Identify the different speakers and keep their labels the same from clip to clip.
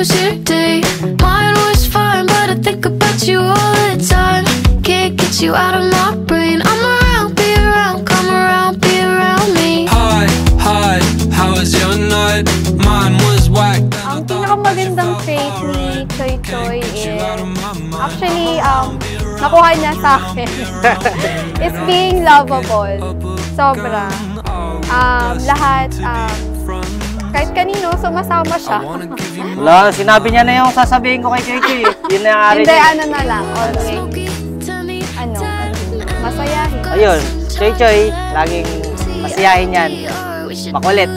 Speaker 1: was your day? Mine was fine, but I think about you all the time. Can't get you out of my brain. I'm around, be around, come around, be around me.
Speaker 2: Hi, hi, how was your night? Mine was whack.
Speaker 3: Ang pinakamagandang trait ni Choi Choi is, actually, nakuha niya sa akin, is being lovable. Sobra. Lahat, kahit kanino, sumasama siya.
Speaker 4: Wala, sinabi niya na yung sasabihin ko kay Choi Choi. Yun na yung ari
Speaker 3: Hindi,
Speaker 4: niya.
Speaker 3: ano na lang, always. Masayahin.
Speaker 4: Ayun, Choi Choi, laging masiyahin yan. Makulit.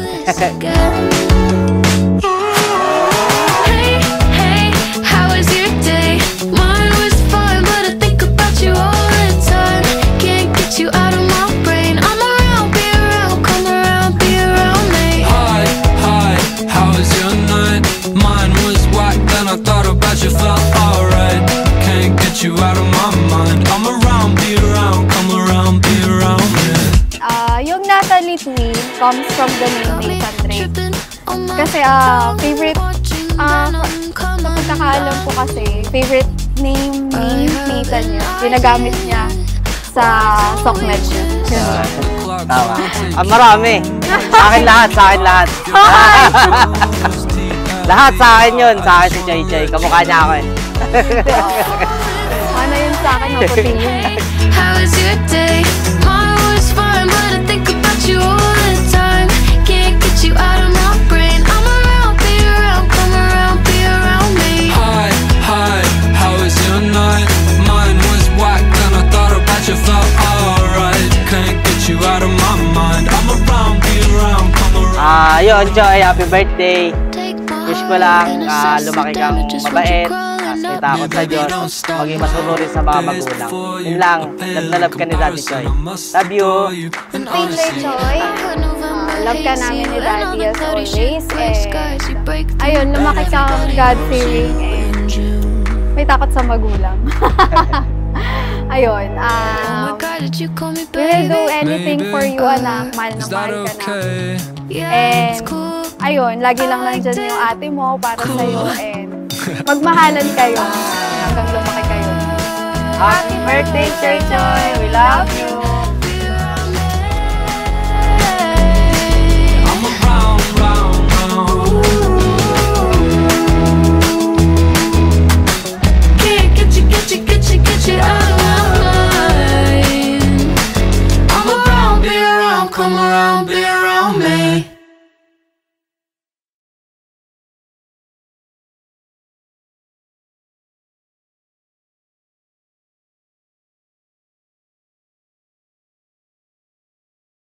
Speaker 3: Yung Natalie Twin comes from the name Nathan Drake. Kasi favorite, sa pagkakaalam ko kasi, favorite name ni Nathan niya. Ginagamit niya sa sockmet niya.
Speaker 4: Tama. Marami. Sa akin lahat, sa akin lahat. Lahat sa akin yun. Sa akin si Choi Choi. Kamukha niya ako eh.
Speaker 3: Ano yun sa akin? Maputi yun eh.
Speaker 1: How was your day? Mine was fine, but I think about you all the time. Can't get you out of my brain. I'm around, be around, come around, be around me.
Speaker 2: Hi, hi, how was your night? Mine was whack, then I thought about you, felt alright. Can't get you out of my mind. I'm around, be around, come around.
Speaker 4: Yun, Joy, happy birthday. Wish ko lang lumaki kang mabait, may takot sa Diyos, maging masunurin sa mga magulang. Yun lang, love ka ni Daddy Choi. Love you!
Speaker 3: Taylor Choi, love ka namin ni Daddy as always. Ayun, lumaki kang God-fearing and may takot sa magulang. Ayun, we will do anything for you, anak. Mahal na mahal ka namin. And, ayun, lagi lang nandyan yung ate mo para sa'yo and magmahalan kayo hanggang lumaki kayo.
Speaker 4: Happy birthday, Choi Choi! We love you!